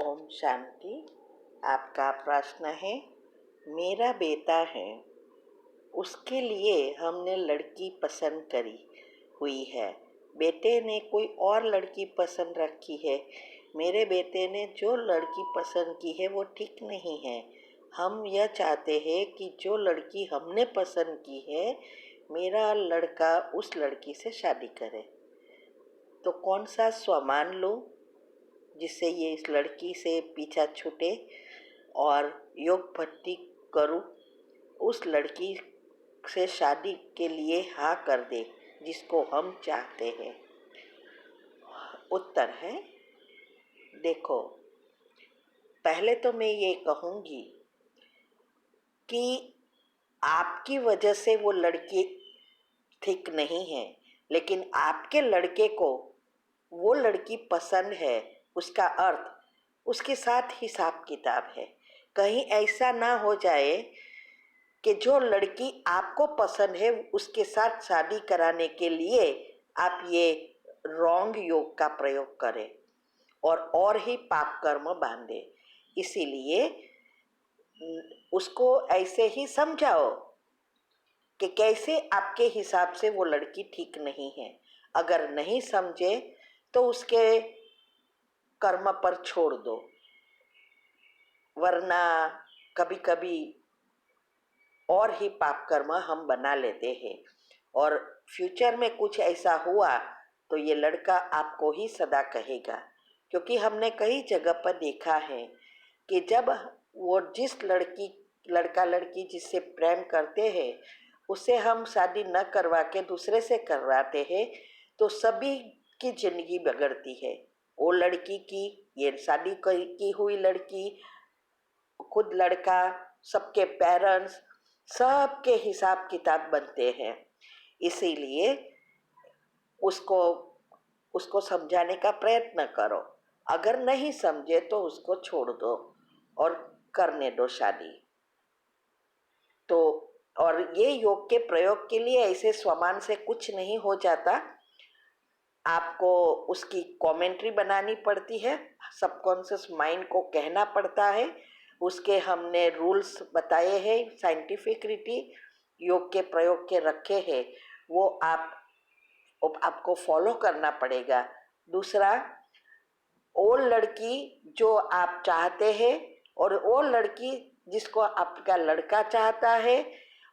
ओम शांति। आपका प्रश्न है, मेरा बेटा है, उसके लिए हमने लड़की पसंद करी हुई है। बेटे ने कोई और लड़की पसंद रखी है। मेरे बेटे ने जो लड़की पसंद की है वो ठीक नहीं है। हम यह चाहते हैं कि जो लड़की हमने पसंद की है, मेरा लड़का उस लड़की से शादी करे। तो कौन सा स्वमान लो जिससे ये इस लड़की से पीछा छूटे और योग भक्ति करूँ, उस लड़की से शादी के लिए हाँ कर दे जिसको हम चाहते हैं। उत्तर है, देखो, पहले तो मैं ये कहूँगी कि आपकी वजह से वो लड़की ठीक नहीं है, लेकिन आपके लड़के को वो लड़की पसंद है, उसका अर्थ उसके साथ हिसाब किताब है। कहीं ऐसा ना हो जाए कि जो लड़की आपको पसंद है उसके साथ शादी कराने के लिए आप ये रॉन्ग योग का प्रयोग करें और ही पाप कर्म बांधे। इसीलिए उसको ऐसे ही समझाओ कि कैसे आपके हिसाब से वो लड़की ठीक नहीं है। अगर नहीं समझे तो उसके कर्म पर छोड़ दो, वरना कभी कभी और ही पाप कर्म हम बना लेते हैं और फ्यूचर में कुछ ऐसा हुआ तो ये लड़का आपको ही सदा कहेगा। क्योंकि हमने कई जगह पर देखा है कि जब वो जिस लड़का लड़की जिससे प्रेम करते हैं उससे हम शादी न करवा के दूसरे से करवाते हैं तो सभी की जिंदगी बिगड़ती है। वो लड़की की, ये शादी की हुई लड़की, खुद लड़का, सबके पेरेंट्स, सबके हिसाब किताब बनते हैं। इसीलिए उसको समझाने का प्रयत्न करो। अगर नहीं समझे तो उसको छोड़ दो और करने दो शादी। तो और ये योग के प्रयोग के लिए ऐसे स्वमान से कुछ नहीं हो जाता। आपको उसकी कमेंट्री बनानी पड़ती है, सबकॉन्शियस माइंड को कहना पड़ता है। उसके हमने रूल्स बताए हैं, साइंटिफिक रीति योग के प्रयोग के रखे हैं, वो आपको फॉलो करना पड़ेगा। दूसरा, वो लड़की जो आप चाहते हैं और वो लड़की जिसको आपका लड़का चाहता है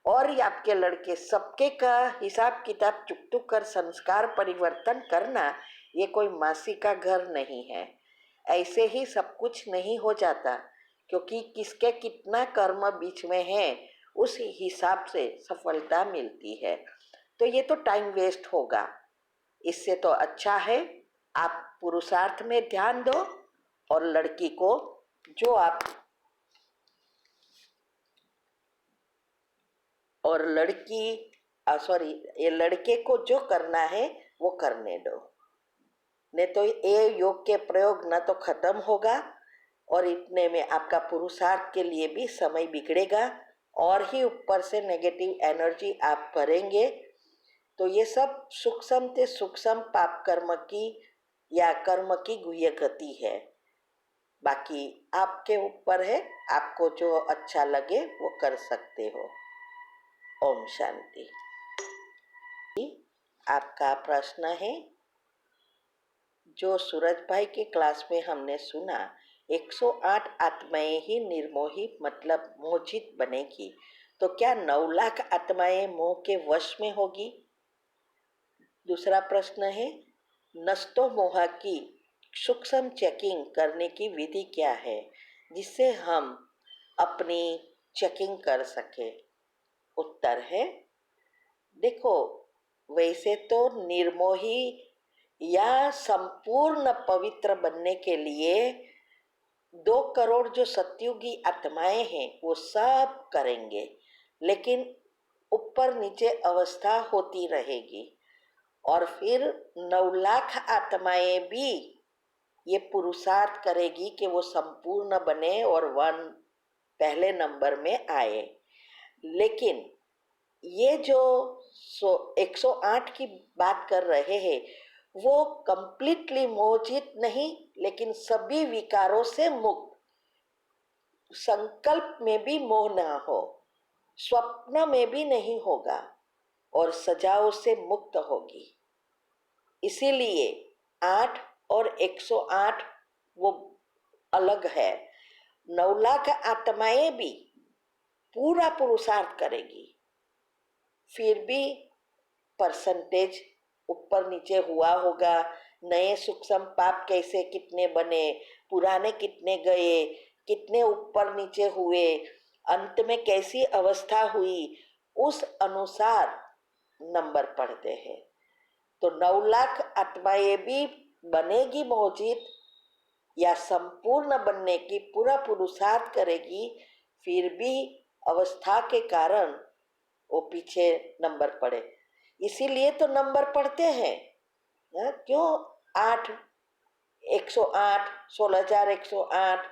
और ये आपके लड़के, सबके का हिसाब किताब चुक चुक कर संस्कार परिवर्तन करना, ये कोई मासी का घर नहीं है। ऐसे ही सब कुछ नहीं हो जाता, क्योंकि किसके कितना कर्म बीच में है उस हिसाब से सफलता मिलती है। तो ये तो टाइम वेस्ट होगा। इससे तो अच्छा है आप पुरुषार्थ में ध्यान दो और लड़की को जो आप और ये लड़के को जो करना है वो करने दो। नहीं तो ये योग के प्रयोग न तो खत्म होगा और इतने में आपका पुरुषार्थ के लिए भी समय बिगड़ेगा और ही ऊपर से नेगेटिव एनर्जी आप भरेंगे। तो ये सब सूक्ष्म से सूक्ष्म पाप कर्म की या कर्म की गुह्य गति है। बाकी आपके ऊपर है, आपको जो अच्छा लगे वो कर सकते हो। ओम शांति। आपका प्रश्न है, जो सूरज भाई के क्लास में हमने सुना 108 आत्माएं ही निर्मोही मतलब मोहित बनेगी, तो क्या 9 लाख आत्माएं मोह के वश में होगी? दूसरा प्रश्न है, नष्टो मोह की सूक्ष्म चेकिंग करने की विधि क्या है जिससे हम अपनी चेकिंग कर सके? उत्तर है, देखो, वैसे तो निर्मोही या संपूर्ण पवित्र बनने के लिए 2 करोड़ जो सतयुगी आत्माएं हैं वो सब करेंगे, लेकिन ऊपर नीचे अवस्था होती रहेगी। और फिर 9 लाख आत्माएं भी ये पुरुषार्थ करेगी कि वो संपूर्ण बने और पहले नंबर में आए। लेकिन ये जो 108 की बात कर रहे हैं वो कंप्लीटली मोहित नहीं, लेकिन सभी विकारों से मुक्त। संकल्प में भी मोह ना हो, स्वप्न में भी नहीं होगा और सजाओं से मुक्त होगी। इसीलिए 8 और 108 वो अलग है। 9 लाख आत्माएं भी पूरा पुरुषार्थ करेगी, फिर भी परसेंटेज ऊपर नीचे हुआ होगा। नए सूक्ष्म पाप कैसे कितने बने, पुराने कितने गए, कितने ऊपर नीचे हुए, अंत में कैसी अवस्था हुई, उस अनुसार नंबर पढ़ते हैं। तो 9 लाख आत्माएं भी बनेगी मौजूद या संपूर्ण बनने की पूरा पुरुषार्थ करेगी, फिर भी अवस्था के कारण वो पीछे नंबर पड़े। इसीलिए तो नंबर पढ़ते हैं। क्यों 8, 108, 16,108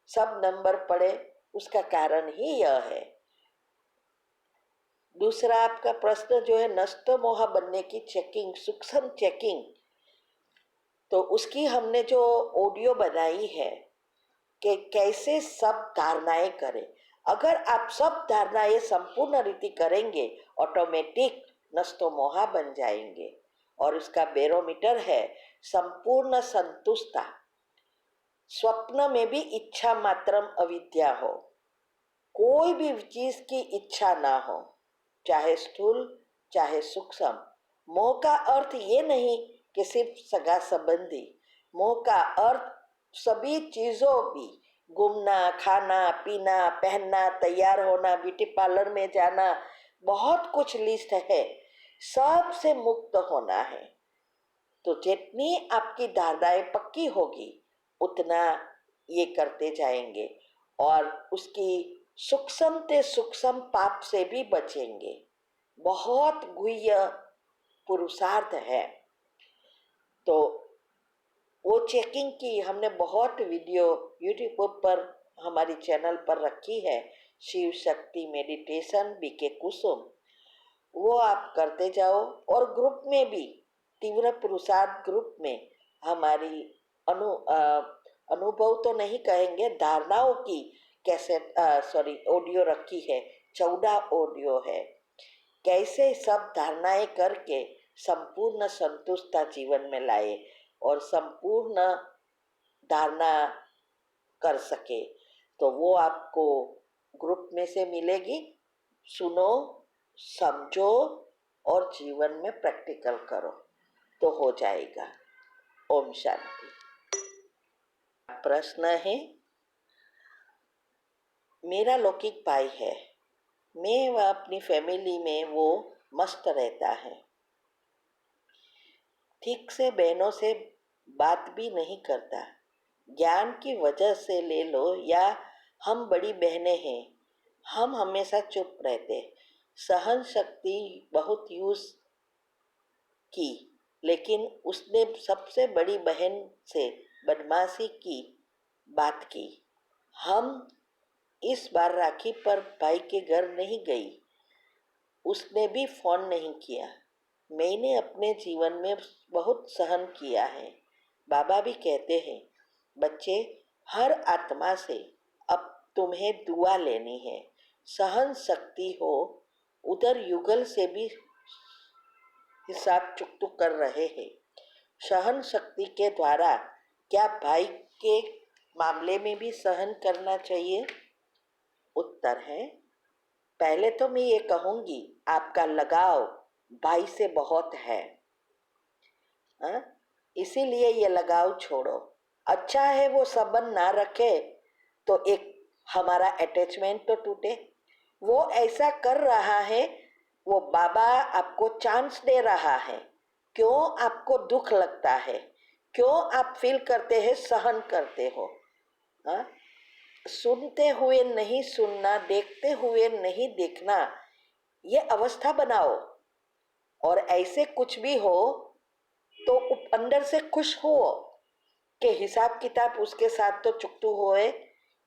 सब नंबर पड़े, उसका कारण ही यह है। दूसरा आपका प्रश्न जो है नष्ट मोह बनने की चेकिंग, सूक्ष्म चेकिंग, तो उसकी हमने जो ऑडियो बनाई है कि कैसे सब धारणाएं करें। अगर आप सब धारणाएं संपूर्ण रीति करेंगे, ऑटोमेटिक नष्टो मोहा बन जाएंगे। और उसका बैरोमीटर है संपूर्ण संतुष्टता। स्वप्न में भी इच्छा मात्रम अविद्या हो, कोई भी चीज की इच्छा ना हो, चाहे स्थूल चाहे सूक्ष्म। मोह का अर्थ ये नहीं कि सिर्फ सगा संबंधी, मोह का अर्थ सभी चीजों भी, घूमना, खाना पीना, पहनना, तैयार होना, ब्यूटी पार्लर में जाना, बहुत कुछ लिस्ट है, सबसे मुक्त होना है। तो जितनी आपकी धारणाएं पक्की होगी उतना ये करते जाएंगे और उसकी सूक्ष्म से सूक्ष्म पाप से भी बचेंगे। बहुत गुह्य पुरुषार्थ है। तो वो चेकिंग की हमने बहुत वीडियो यूट्यूब पर हमारी चैनल पर रखी है, शिव शक्ति मेडिटेशन बीके कुसुम, वो आप करते जाओ। और ग्रुप में भी, तीव्र पुरुषार्थ ग्रुप में हमारी अनुभव तो नहीं कहेंगे, धारणाओं की कैसेट ऑडियो रखी है, 14 ऑडियो है। कैसे सब धारणाएं करके संपूर्ण संतुष्टता जीवन में लाए और संपूर्ण धारणा कर सके, तो वो आपको ग्रुप में से मिलेगी। सुनो, समझो और जीवन में प्रैक्टिकल करो तो हो जाएगा। ओम शांति। प्रश्न है, मेरा लौकिक भाई है, मैं व अपनी फैमिली में वो मस्त रहता है, ठीक से बहनों से बात भी नहीं करता। ज्ञान की वजह से ले लो या हम बड़ी बहनें हैं, हम हमेशा चुप रहते। सहन शक्ति बहुत यूज की, लेकिन उसने सबसे बड़ी बहन से बदमाशी की बात की। हम इस बार राखी पर भाई के घर नहीं गई, उसने भी फोन नहीं किया। मैंने अपने जीवन में बहुत सहन किया है। बाबा भी कहते हैं, बच्चे, हर आत्मा से अब तुम्हें दुआ लेनी है। सहन शक्ति हो, उधर युगल से भी हिसाब चुकतुक कर रहे हैं। सहन शक्ति के द्वारा क्या भाई के मामले में भी सहन करना चाहिए? उत्तर है, पहले तो मैं ये कहूँगी, आपका लगाव भाई से बहुत है, इसीलिए ये लगाव छोड़ो। अच्छा है वो संबंध ना रखे तो एक हमारा अटैचमेंट तो टूटे। वो ऐसा कर रहा है, वो बाबा आपको चांस दे रहा है। क्यों आपको दुख लगता है? क्यों आप फील करते हैं, सहन करते हो? सुनते हुए नहीं सुनना, देखते हुए नहीं देखना, ये अवस्था बनाओ। और ऐसे कुछ भी हो तो अंदर से खुश हो कि हिसाब किताब उसके साथ तो चुकतू होए,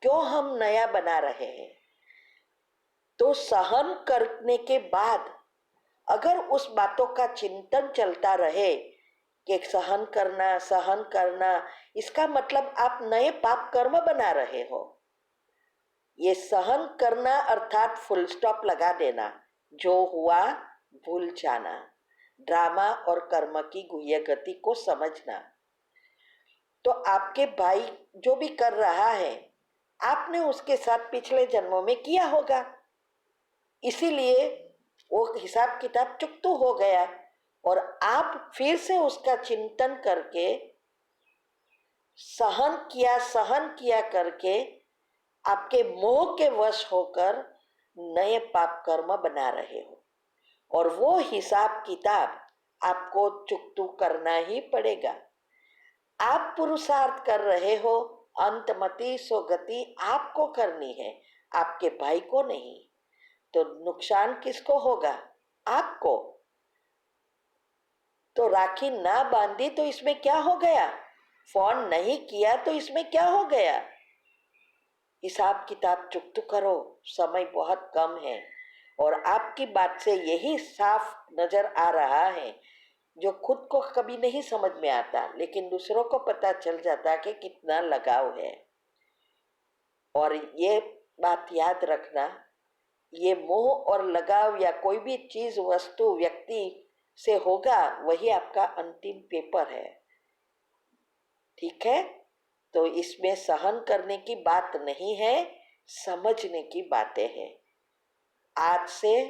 क्यों हम नया बना रहे हैं। तो सहन करने के बाद अगर उस बातों का चिंतन चलता रहे कि सहन करना, इसका मतलब आप नए पाप कर्म बना रहे हो। ये सहन करना अर्थात फुल स्टॉप लगा देना, जो हुआ भूल जाना, ड्रामा और कर्म की गुह्य गति को समझना। तो आपके भाई जो भी कर रहा है, आपने उसके साथ पिछले जन्मों में किया होगा, इसीलिए वो हिसाब किताब चुकतू हो गया, और आप फिर से उसका चिंतन करके सहन किया करके आपके मोह के वश होकर नए पाप कर्म बना रहे हो, और वो हिसाब किताब आपको चुकतू करना ही पड़ेगा। आप पुरुषार्थ कर रहे हो, अंतमति सोगति आपको करनी है, आपके भाई को नहीं। तो नुकसान किसको होगा? आपको। तो राखी ना बांधी तो इसमें क्या हो गया? फोन नहीं किया तो इसमें क्या हो गया? हिसाब किताब चुकतू करो, समय बहुत कम है। और आपकी बात से यही साफ नजर आ रहा है, जो खुद को कभी नहीं समझ में आता लेकिन दूसरों को पता चल जाता कि कितना लगाव है। और ये बात याद रखना, ये मोह और लगाव या कोई भी चीज वस्तु व्यक्ति से होगा, वही आपका अंतिम पेपर है। ठीक है? तो इसमें सहन करने की बात नहीं है, समझने की बातें हैं। आज से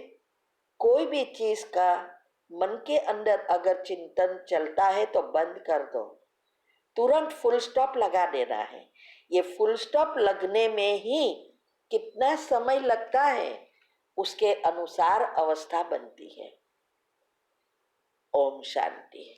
कोई भी चीज का मन के अंदर अगर चिंतन चलता है तो बंद कर दो, तुरंत फुल स्टॉप लगा देना है। ये फुल स्टॉप लगने में ही कितना समय लगता है, उसके अनुसार अवस्था बनती है। ओम शांति।